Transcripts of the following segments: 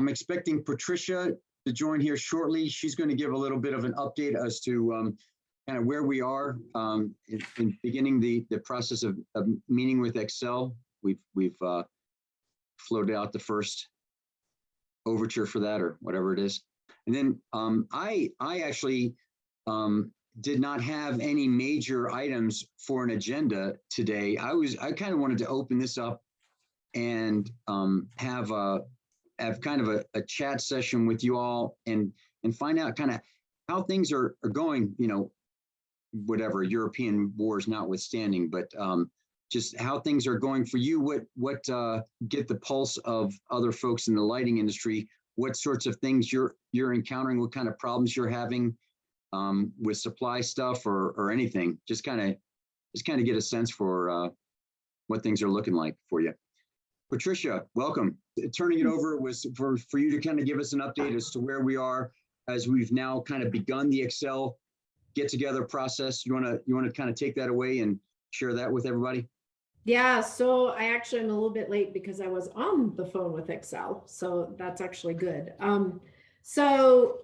I'm expecting Patricia to join here shortly. She's going to give a little bit of an update as to kind of where we are in beginning the process of meeting with Xcel. We've floated out the first overture for that, or whatever it is. And then I actually did not have any major items for an agenda today. I kind of wanted to open this up and have kind of a chat session with you all and find out kind of how things are going, you know, whatever, European wars notwithstanding, but just how things are going for you, what get the pulse of other folks in the lighting industry, what sorts of things you're encountering, what kind of problems you're having with supply stuff or anything. Just kind of get a sense for what things are looking like for you. Patricia, welcome. Turning it over was for you to kind of give us an update as to where we are as we've now kind of begun the Xcel get together process. You want to kind of take that away and share that with everybody? Yeah, so I actually am a little bit late because I was on the phone with Xcel, so that's actually good. So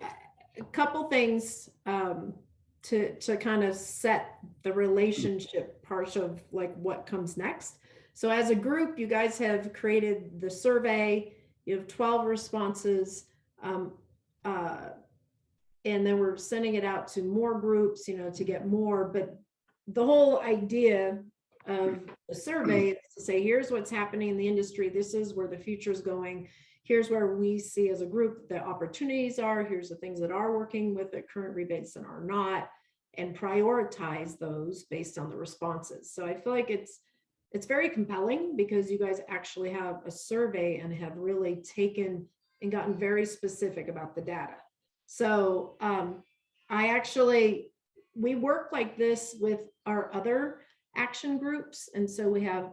a couple things to kind of set the relationship part of like what comes next. So as a group, you guys have created the survey. You have 12 responses, and then we're sending it out to more groups, you know, to get more. But the whole idea of the survey is to say, here's what's happening in the industry. This is where the future is going. Here's where we see as a group the opportunities are. Here's the things that are working with the current rebates and are not, and prioritize those based on the responses. So I feel like it's very compelling because you guys actually have a survey and have really taken and gotten very specific about the data. So we work like this with our other action groups. And so we have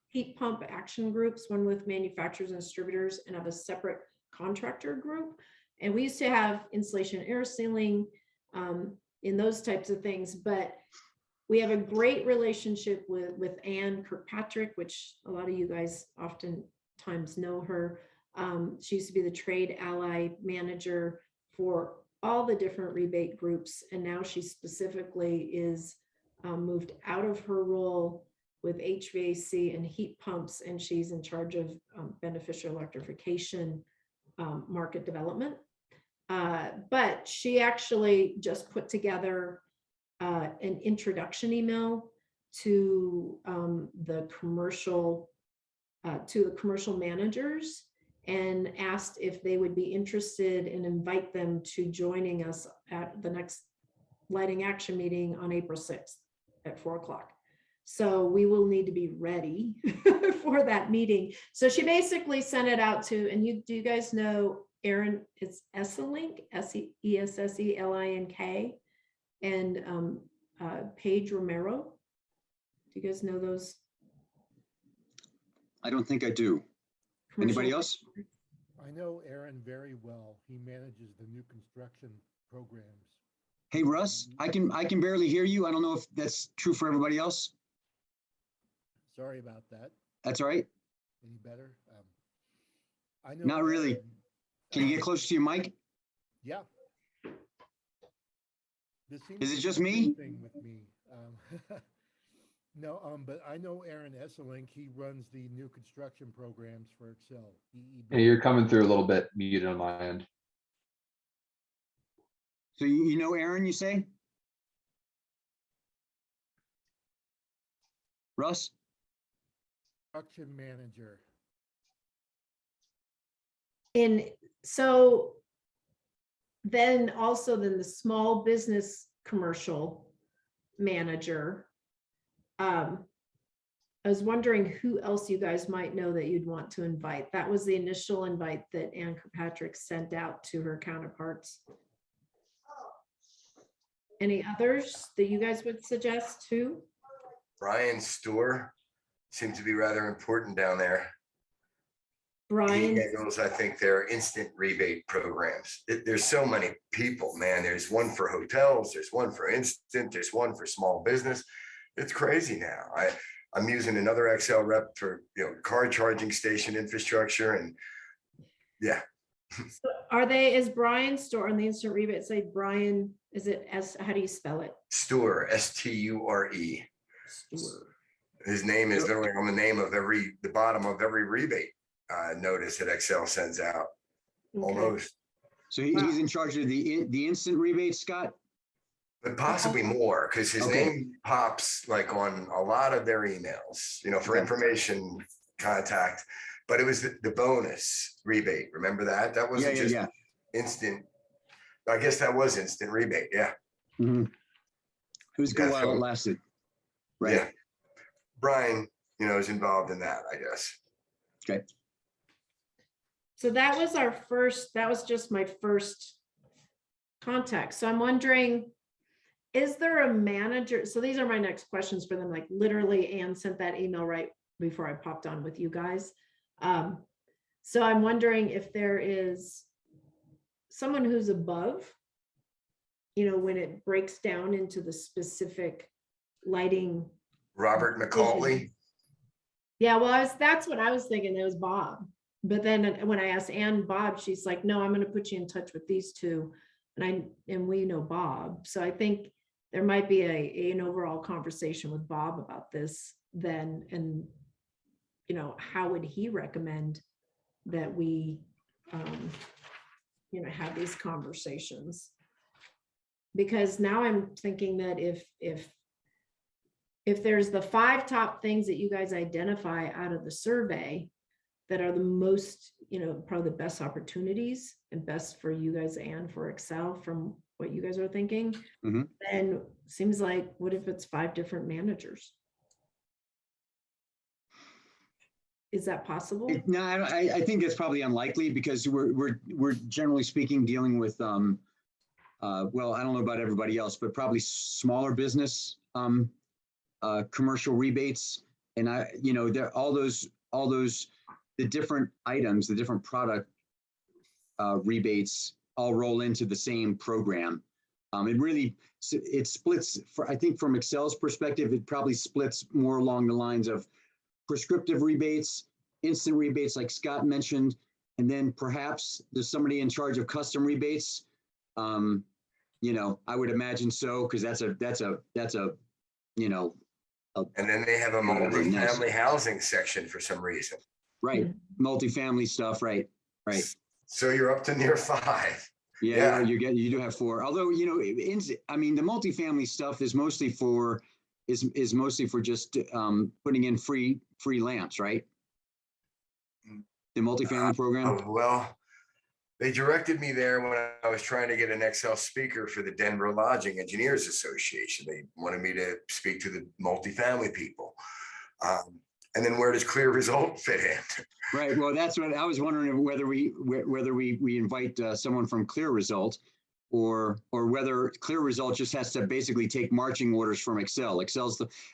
heat pump action groups, one with manufacturers and distributors, and have a separate contractor group. And we used to have insulation, air sealing, in those types of things, but we have a great relationship with Ann Kirkpatrick, which a lot of you guys oftentimes know her. She used to be the trade ally manager for all the different rebate groups. And now she specifically is moved out of her role with HVAC and heat pumps, and she's in charge of beneficial electrification market development. But she actually just put together an introduction email to the commercial managers and asked if they would be interested and invite them to joining us at the next lighting action meeting on April 6th at 4 o'clock. So we will need to be ready for that meeting. So she basically sent it out to, and do you guys know Erin? It's Esselink, Esselink, and Paige Romero. Do you guys know those? I don't think I do. Anybody else? I know Aaron very well. He manages the new construction programs. Hey, Russ, I can barely hear you. I don't know if that's true for everybody else. Sorry about that. That's all right. Any better? I know. Not really. Can you get closer to your mic? Yeah. This seems Is it just me? thing with me. No, but I know Aaron Esselink. He runs the new construction programs for Xcel. EEB. Hey, you're coming through a little bit muted on my end. So you know Aaron, you say? Russ? Construction manager. And so then the small business commercial manager. I was wondering who else you guys might know that you'd want to invite. That was the initial invite that Ann Kirkpatrick sent out to her counterparts. Any others that you guys would suggest too? Brian Stoor seems to be rather important down there. Brian. He handles, I think, their instant rebate programs. There's so many people, man. There's one for hotels, there's one for instant, there's one for small business. It's crazy now. I'm using another Xcel rep for car charging station infrastructure, and Yeah, So are they, is Brian's store on the instant rebate say Brian, is it as, how do you spell it? Sture, Sture. Stewart. His name is So- literally on the name of the bottom of every rebate notice that Excel sends out, Okay. almost, So he's in charge of the instant rebate, Scott? but possibly more, because his Okay. name pops like on a lot of their emails, for Okay. information contact. But it was the bonus rebate. Remember that? That wasn't just Yeah. instant. I guess that was instant rebate. Yeah. Mhm. It was good Yeah, while so- it lasted. Right. Yeah. Brian, is involved in that, I guess. Okay. So that was that was just my first contact. So I'm wondering, is there a manager? So these are my next questions for them, like literally Ann sent that email right before I popped on with you guys. So I'm wondering if there is someone who's above, when it breaks down into the specific lighting. Robert McCauley. Yeah, well, that's what I was thinking. It was Bob. But then when I asked Ann Bob, she's like, no, I'm going to put you in touch with these two. And we know Bob. So I think there might be an overall conversation with Bob about this then. And, how would he recommend that we, have these conversations? Because now I'm thinking that if there's the 5 top things that you guys identify out of the survey that are the most, probably the best opportunities and best for you guys and for Excel from what you guys are thinking, Mhm. then seems like, what if it's 5 different managers? Is that possible? No, I think that's probably unlikely because we're generally speaking dealing with, well, I don't know about everybody else, but probably smaller business, commercial rebates. And there, all those, the different items, the different product rebates all roll into the same program. It splits I think from Excel's perspective, it probably splits more along the lines of prescriptive rebates, instant rebates, like Scott mentioned, and then perhaps there's somebody in charge of custom rebates. I would imagine so, because that's a And then they have a Whatever, nice. multi-family housing section for some reason. right, multifamily stuff, right. So you're up to near 5. Yeah, Yeah. you do have 4. Although, the multifamily stuff is mostly for just putting in free lamps, right? The multifamily program. Oh, well, they directed me there when I was trying to get an Excel speaker for the Denver Lodging Engineers Association. They wanted me to speak to the multifamily people. And then where does Clear Result fit in? Right. Well, that's what I was wondering, whether we invite someone from Clear Result, or whether Clear Result just has to basically take marching orders from Excel.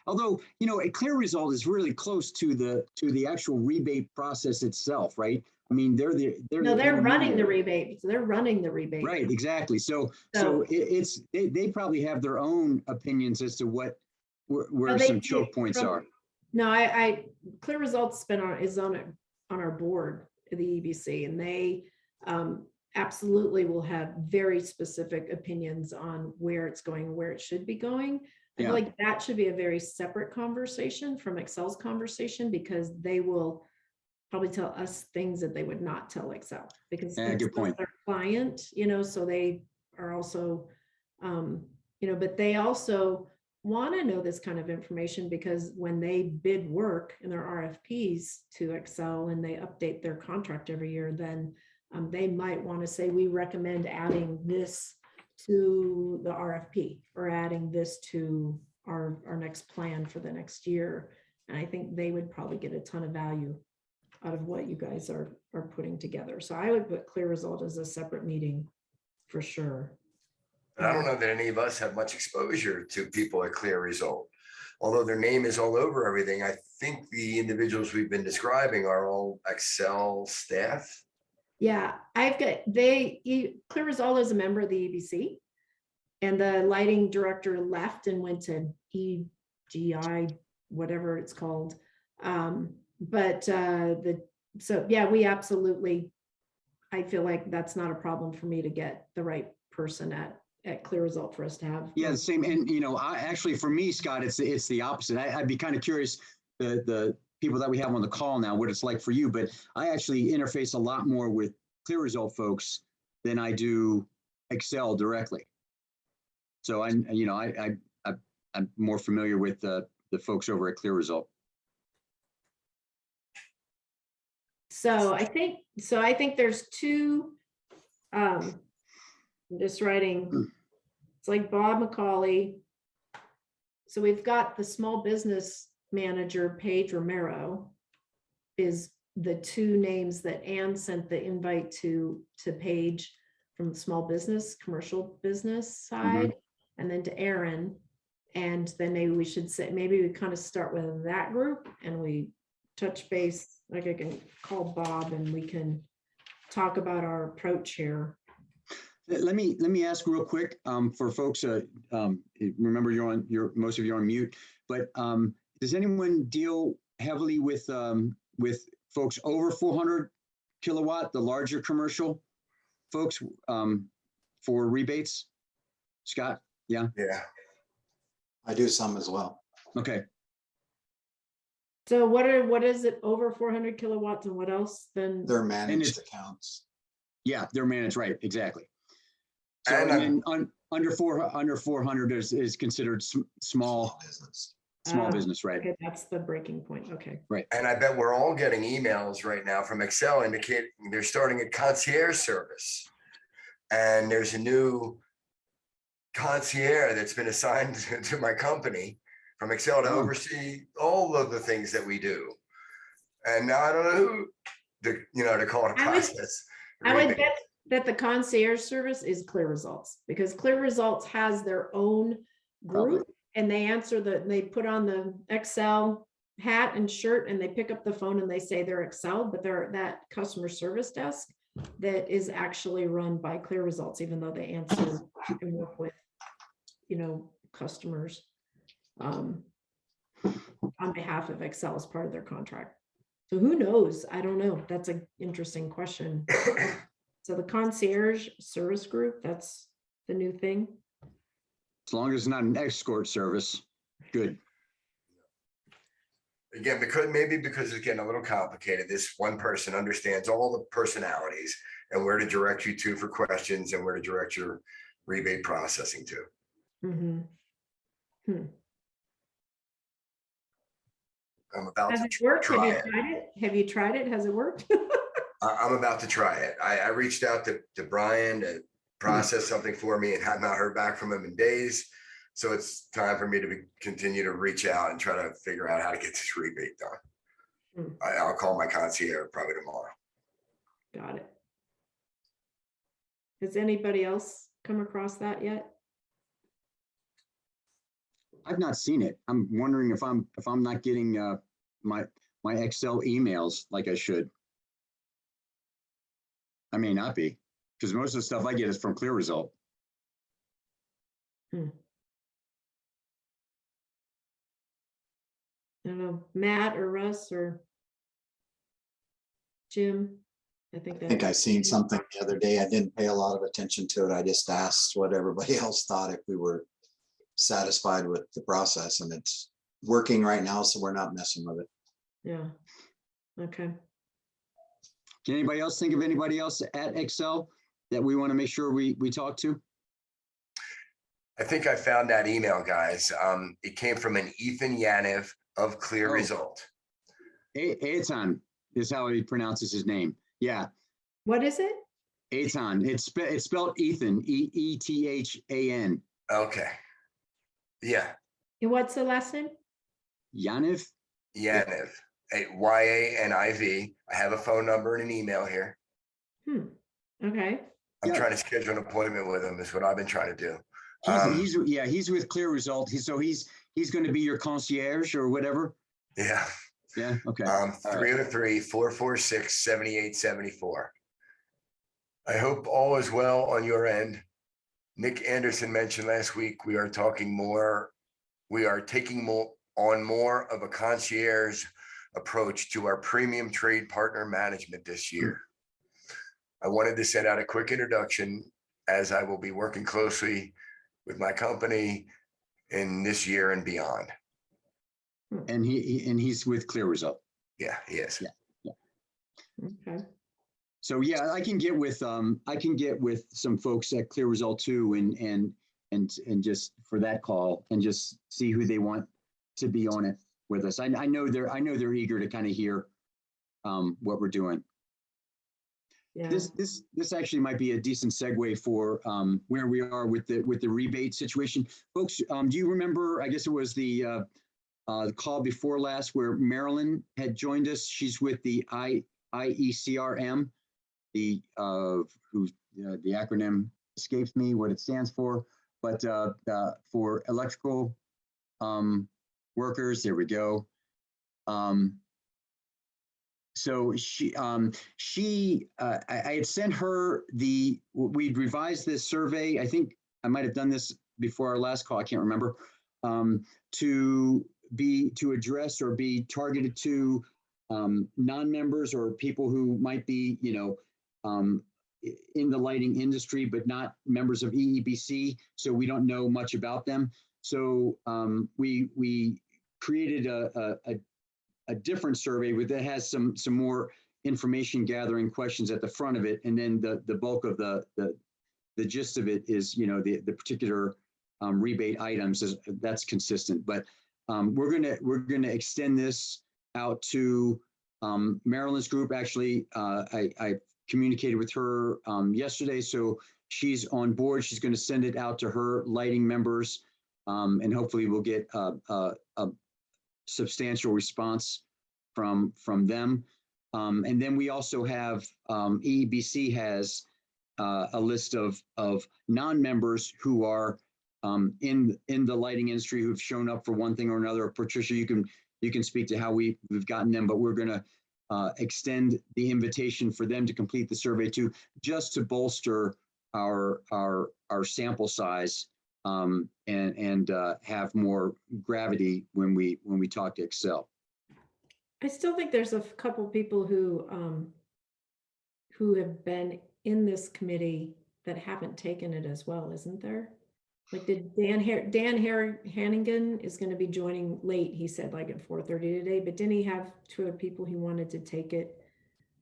Although a Clear Result is really close to the actual rebate process itself, right? I mean, they're running the rebate. They're running the rebate. Right. Exactly. So they probably have their own opinions as to where some choke points are. No, Clear Results is on our board, the EBC, and they absolutely will have very specific opinions on where it's going, where it should be going. I feel like that should be a very separate conversation from Excel's conversation, because they will probably tell us things that they would not tell Excel, because good point. Excel's their client, so they are also, but they also want to know this kind of information, because when they bid work in their RFPs to Excel and they update their contract every year, then they might want to say, we recommend adding this to the RFP, or adding this to our next plan for the next year. And I think they would probably get a ton of value out of what you guys are putting together. So I would put Clear Result as a separate meeting for sure. But I don't know that any of us have much exposure to people at Clear Result. Although their name is all over everything, I think the individuals we've been describing are all Excel staff. Yeah, Clear Result is a member of the EBC, and the lighting director left and went to EGI, whatever it's called. We absolutely I feel like that's not a problem for me to get the right person at Clear Result for us to have. Yeah, the same. And, you know, I actually, for me, Scott, it's the opposite. I'd be kind of curious, the people that we have on the call now, what it's like for you, but I actually interface a lot more with Clear Result folks than I do Excel directly. So I'm more familiar with the folks over at Clear Result. So I think there's two, I'm just writing, it's like Bob McCauley. So we've got the small business manager, Paige Romero, is the two names that Ann sent the invite to Paige from the small business, commercial business side, and then to Aaron. And then maybe we should say, maybe we kind of start with that group and we touch base, like I can call Bob and we can talk about our approach here. Let me ask real quick for folks. Remember, most of you are on mute. But does anyone deal heavily with folks over 400 kilowatt, the larger commercial folks for rebates? Scott, yeah. Yeah. I do some as well. Okay. So what is it over 400 kilowatts and what else then? They're managed accounts. Yeah, they're managed, right? Exactly. So And and under 400 is considered small business. business, right? Okay, that's the breaking point. Okay. And I bet we're all getting emails right now from Excel indicating they're starting a concierge service. And there's a new concierge that's been assigned to my company from Excel to oversee all of the things that we do. And now I don't know who to call it a process. I would bet that the concierge service is Clear Results, because Clear Results has their own group and they put on the Excel hat and shirt and they pick up the phone and they say they're Excel, but they're that customer service desk that is actually run by Clear Results, even though they answer and work with, customers on behalf of Excel as part of their contract. So who knows? I don't know. That's an interesting question. So the concierge service group, that's the new thing. As long as it's not an escort service, good. Again, because it's getting a little complicated, this one person understands all the personalities and where to direct you to for questions and where to direct your rebate processing to. I'm about Has to it worked? try it. Have you tried it? Has it worked? I'm about to try it. I reached out to Brian to process something for me and have not heard back from him in days. So it's time for me to continue to reach out and try to figure out how to get this rebate done. I'll call my concierge probably tomorrow. Got it. Has anybody else come across that yet? I've not seen it. I'm wondering if I'm not getting my Excel emails like I should. I may not be, because most of the stuff I get is from Clear Result. I don't know, Matt or Russ or Jim. I think I seen something the other day. I didn't pay a lot of attention to it. I just asked what everybody else thought, if we were satisfied with the process, and it's working right now, so we're not messing with it. Yeah. Okay. Can anybody else think of anybody else at Excel that we want to make sure we talk to? I think I found that email, guys. It came from an Ethan Yanev of Clear Result. Eitan is how he pronounces his name. Yeah. What is it? Eitan. It's spelled Ethan, E-E-T-H-A-N. Okay. Yeah. And what's the last name? Yanev? Yanev. Y-A-N-I-V. I have a phone number and an email here. Okay. I'm trying to schedule an appointment with him is what I've been trying to do. He's with Clear Result. He's going to be your concierge or whatever. Yeah. Yeah. Okay. 303-446-7874. I hope all is well on your end. Nick Anderson mentioned last week, we are taking more of a concierge approach to our premium trade partner management this year. I wanted to send out a quick introduction as I will be working closely with my company in this year and beyond. And he's with Clear Result. Yeah, he is. Yeah. Okay. So yeah, I can get with some folks at Clear Result too, and just for that call and just see who they want to be on it with us. I know they're eager to kind of hear what we're doing. Yeah. This actually might be a decent segue for where we are with the rebate situation, folks. Do you remember? I guess it was the call before last where Marilyn had joined us. She's with the IECRM, the acronym escapes me what it stands for, but for electrical workers. There we go. So I had sent her we'd revised this survey. I think I might have done this before our last call. I can't remember. To address or be targeted to non-members or people who might be, in the lighting industry, but not members of EEBC. So we don't know much about them. So we created a different survey that has some more information gathering questions at the front of it, and then the bulk of the gist of it is the particular rebate items that's consistent. But we're gonna extend this out to Marilyn's group. Actually, I communicated with her yesterday, so she's on board. She's going to send it out to her lighting members, and hopefully we'll get a substantial response from them. And then we also have EEBC has a list of non-members who are in the lighting industry who've shown up for one thing or another. Patricia, you can speak to how we've gotten them, but we're going to extend the invitation for them to complete the survey too, just to bolster our sample size and have more gravity when we talk to Xcel. I still think there's a couple people who have been in this committee that haven't taken it as well, isn't there? Like did Dan Hannigan is going to be joining late, he said, like at 4:30 today, but didn't he have 2 other people he wanted to take it?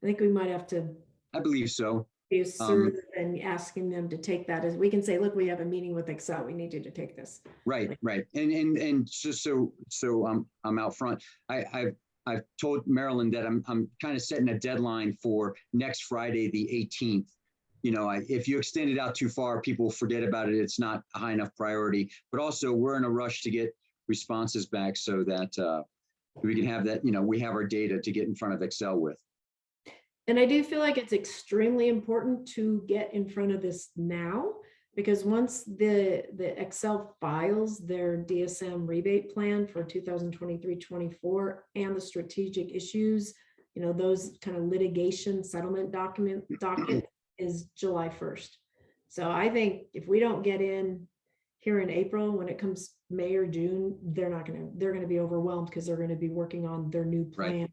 I think we might have to. I believe so. Be assertive and asking them to take that, as we can say, look, we have a meeting with Xcel, we need you to take this. Right. And just so I'm out front. I've told Marilyn that I'm kind of setting a deadline for next Friday, the 18th. If you extend it out too far, people forget about it. It's not a high enough priority, but also we're in a rush to get responses back so that we can have that, we have our data to get in front of Xcel with. And I do feel like it's extremely important to get in front of this now, because once the Xcel files their DSM rebate plan for 2023-24 and the strategic issues, those kind of litigation settlement docket is July 1st. So I think if we don't get in here in April, when it comes May or June, they're going to be overwhelmed because they're going to be working on their new plan. Right.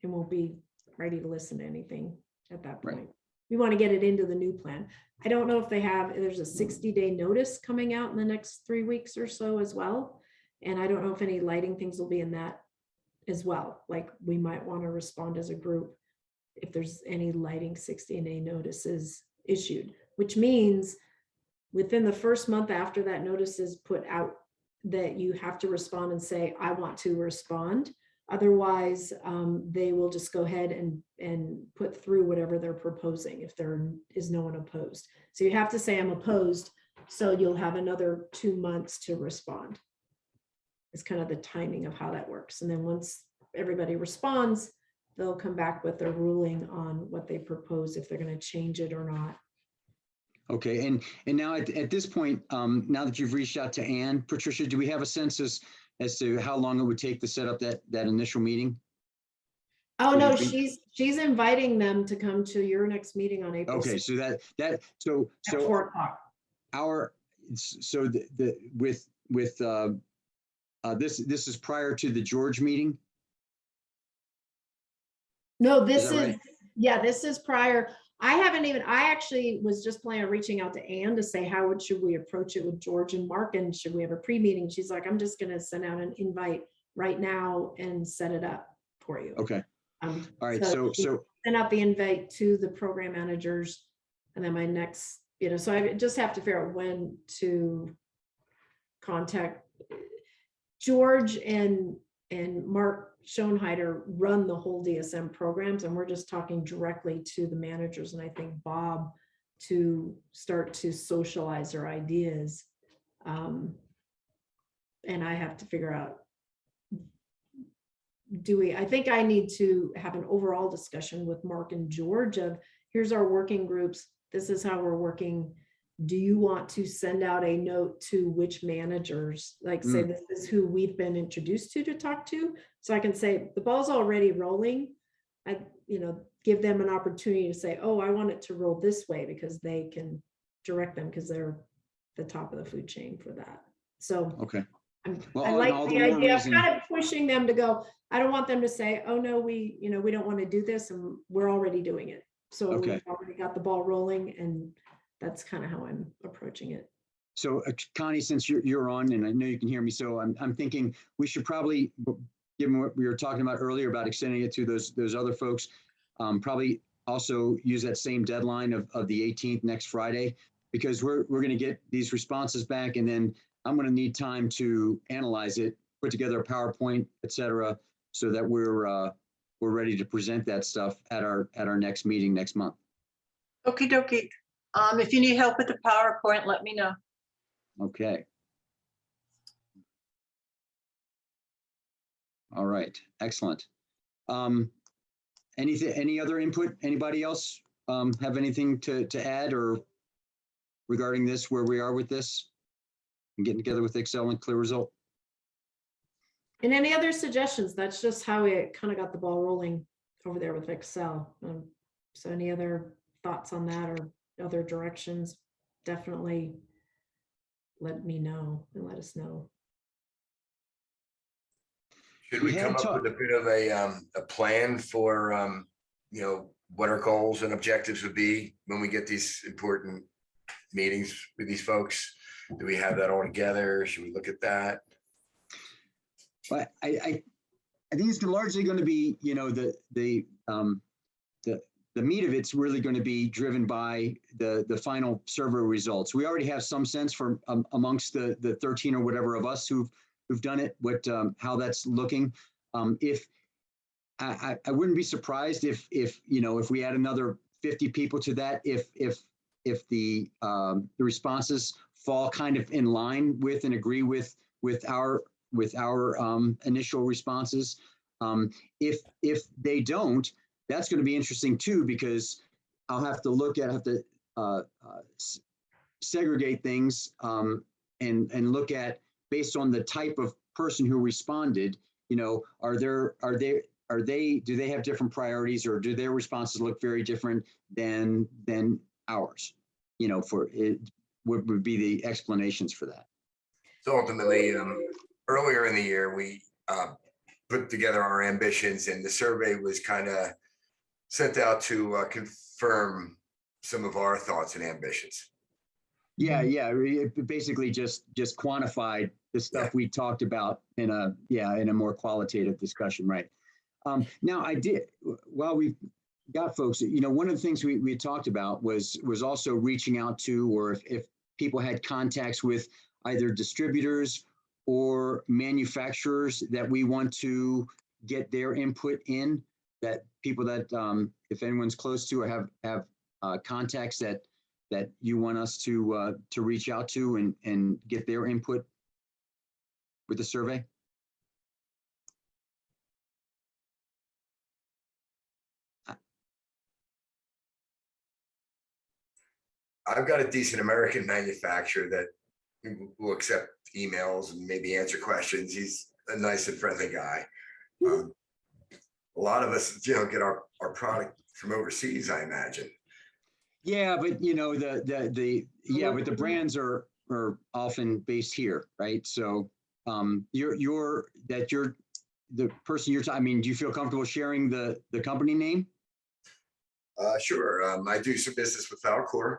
And won't be ready to listen to anything at that point. Right. We want to get it into the new plan. I don't know if there's a 60-day notice coming out in the next 3 weeks or so as well. And I don't know if any lighting things will be in that as well. Like we might want to respond as a group if there's any lighting 60-day notices issued, which means within the first month after that notice is put out, that you have to respond and say, I want to respond. Otherwise, they will just go ahead and put through whatever they're proposing if there is no one opposed. So you have to say I'm opposed, so you'll have another 2 months to respond. It's kind of the timing of how that works. And then once everybody responds, they'll come back with their ruling on what they propose, if they're going to change it or not. Okay, and now at this point, now that you've reached out to Ann, Patricia, do we have a sense as to how long it would take to set up that initial meeting? Oh no, she's inviting them to come to your next meeting on April. Okay, 6th. so At 4 o'clock. This is prior to the George meeting. No, this is right? yeah, this is prior. I haven't even, I actually was just planning on reaching out to Ann to say, should we approach it with George and Mark, and should we have a pre-meeting? She's like, I'm just gonna send out an invite right now and set it up for you. Okay. All right. she So sent out the invite to the program managers, and then my next, so I just have to figure out when to contact George and Mark Schoenheider run the whole DSM programs, and we're just talking directly to the managers, and I think Bob to start to socialize their ideas. And I have to figure out, I think I need to have an overall discussion with Mark and George of, here's our working groups, this is how we're working. Do you want to send out a note to which managers, like say this is who we've been introduced to talk to? So I can say the ball's already rolling. I, give them an opportunity to say, oh, I want it to roll this way, because they can direct them because they're the top of the food chain for that. So okay. I All like the the more idea of reason- kind of pushing them to go. I don't want them to say, oh no, we don't want to do this, and we're already doing it. So Okay. we've already got the ball rolling, and that's kind of how I'm approaching it. So Connie, since you're on, and I know you can hear me, so I'm thinking we should probably, given what we were talking about earlier about extending it to those other folks, probably also use that same deadline of the 18th, next Friday, because we're going to get these responses back, and then I'm going to need time to analyze it, put together a PowerPoint, et cetera, so that we're ready to present that stuff at our next meeting next month. Okie dokie. If you need help with the PowerPoint, let me know. Okay. All right, excellent. Any other input? Anybody else have anything to add or regarding this, where we are with this and getting together with Excel and Clear Result? And any other suggestions? That's just how we kind of got the ball rolling over there with Excel. So any other thoughts on that or other directions? Definitely let me know and let us know. Should we We had come up talk- with a bit of a plan for, what our goals and objectives would be when we get these important meetings with these folks? Do we have that all together? Should we look at that? But I think it's largely going to be, the meat of it's really going to be driven by the final survey results. We already have some sense from amongst the 13 or whatever of us who've done it, how that's looking. If I wouldn't be surprised if we add another 50 people to that, if the responses fall kind of in line with and agree with our initial responses. If they don't, that's going to be interesting too, because I'll have to segregate things and look at, based on the type of person who responded, do they have different priorities, or do their responses look very different than ours? For it, what would be the explanations for that? So ultimately, earlier in the year, we put together our ambitions, and the survey was kind of sent out to confirm some of our thoughts and ambitions. Yeah, it basically just quantified the stuff we talked about in a more qualitative discussion, right? Now while we got folks, one of the things we had talked about was also reaching out to, or if people had contacts with either distributors or manufacturers that we want to get their input in, that people that if anyone's close to or have contacts that you want us to reach out to and get their input with the survey? I've got a decent American manufacturer that will accept emails and maybe answer questions. He's a nice and friendly guy. A lot of us, get our product from overseas, I imagine. Yeah, but but the brands are often based here, right? So you're the person you're talking. I mean, do you feel comfortable sharing the company name? Sure. I do some business with Falcor.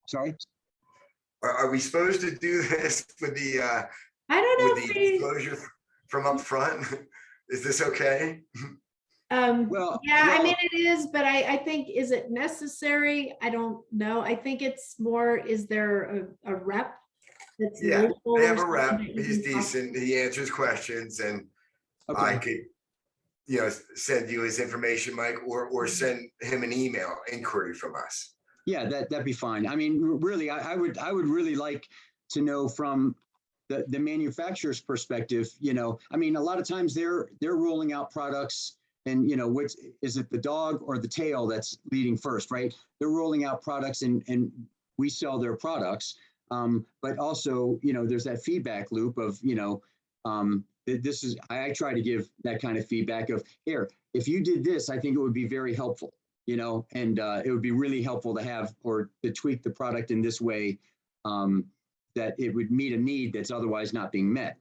Sorry? Are we supposed to do this with the I don't know if we, disclosure from up front? Is this okay? Well, yeah, I well- mean, it is, but I think, is it necessary? I don't know. I think it's more, is there a rep that's Yeah, local they or have a something rep. that you He's can talk decent. to? He answers questions, and I Okay, could, send you his information, Mike, or send him an email inquiry from us. yeah, that'd be fine. I mean, really, I would really like to know from the manufacturer's perspective, I mean, a lot of times they're rolling out products and, which is it, the dog or the tail that's leading first, right? They're rolling out products and we sell their products. But also, there's that feedback loop of, this is, I try to give that kind of feedback of, here, if you did this, I think it would be very helpful, and it would be really helpful to have, or to tweak the product in this way, that it would meet a need that's otherwise not being met.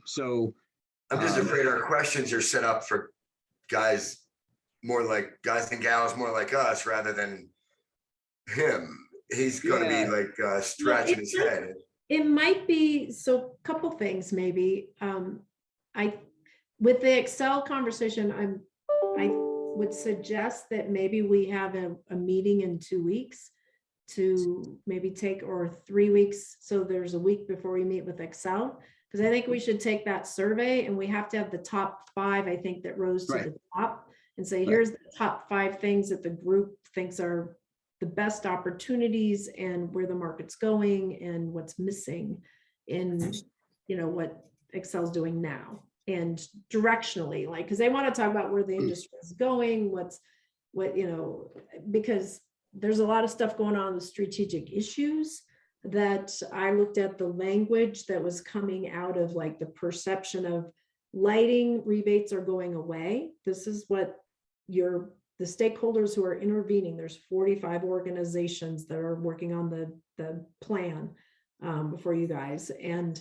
So I'm just afraid our questions are set up for guys and gals more like us rather than him. He's going to Yeah. be like scratching his head. It might be, so a couple things maybe. With the Excel conversation, I would suggest that maybe we have a meeting in 2 weeks to maybe take, or 3 weeks. So there's a week before we meet with Excel, because I think we should take that survey and we have to have the top 5, I think, that rose to Right. the top, and say, Right. here's the top 5 things that the group thinks are the best opportunities and where the market's going and what's missing in, what Excel's doing now, and directionally, like, because they want to talk about where the industry is going, because there's a lot of stuff going on with strategic issues that I looked at the language that was coming out of, like, the perception of lighting rebates are going away. This is what the stakeholders who are intervening, there's 45 organizations that are working on the plan for you guys. And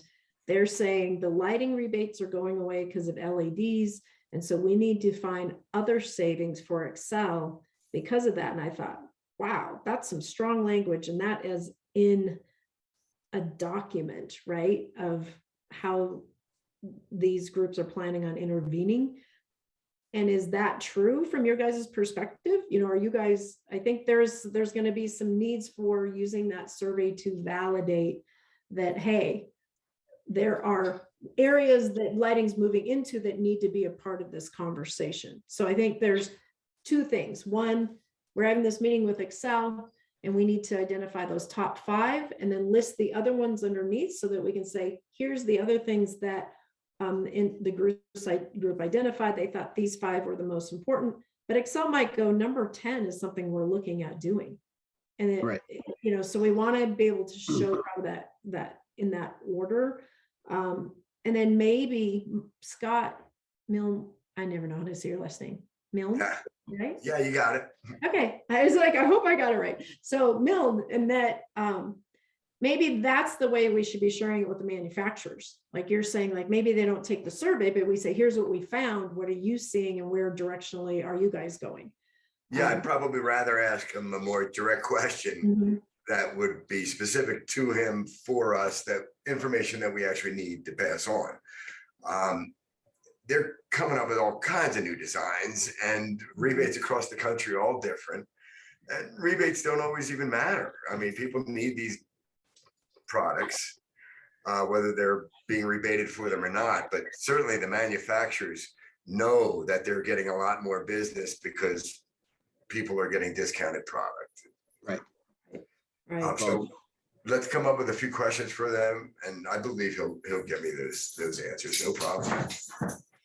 they're saying the lighting rebates are going away because of LEDs. And so we need to find other savings for Excel because of that. And I thought, wow, that's some strong language. And that is in a document, right, of how these groups are planning on intervening. And is that true from your guys' perspective? Are you guys, I think there's going to be some needs for using that survey to validate that, hey, there are areas that lighting's moving into that need to be a part of this conversation. So I think there's 2 things. One, we're having this meeting with Excel and we need to identify those top 5 and then list the other ones underneath so that we can say, here's the other things that in the group identified, they thought these 5 were the most important, but Excel might go number 10 is something we're looking at doing. And it, Right. So we want to be able to show how that in that order. And then maybe Scott Milne, I never know how to say your last name. Milne, Yeah. right? Yeah, you got it. Okay. I was like, I hope I got it right. So Milne, and that maybe that's the way we should be sharing it with the manufacturers. Like you're saying, like, maybe they don't take the survey, but we say, here's what we found. What are you seeing? And where directionally are you guys going? Yeah, I'd probably rather ask him a more direct question Mhm. that would be specific to him for us, that information that we actually need to pass on. They're coming up with all kinds of new designs, and rebates across the country are all different. And rebates don't always even matter. I mean, people need these products, whether they're being rebated for them or not. But certainly the manufacturers know that they're getting a lot more business because people are getting discounted product. Right. So let's come up with a few questions for them, and I believe he'll get me those answers. No problem.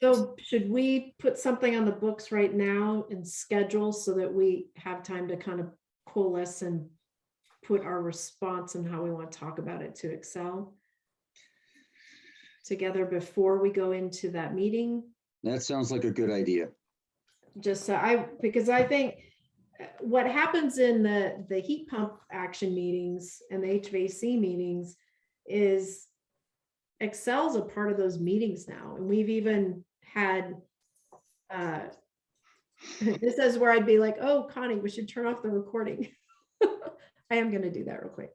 So should we put something on the books right now and schedule so that we have time to kind of coalesce and put our response and how we want to talk about it to Excel together before we go into that meeting? that sounds like a good idea. Just so because I think what happens in the heat pump action meetings and the HVAC meetings is Excel's a part of those meetings now. And we've even had This is where I'd be like, oh, Connie, we should turn off the recording. I am gonna do that real quick.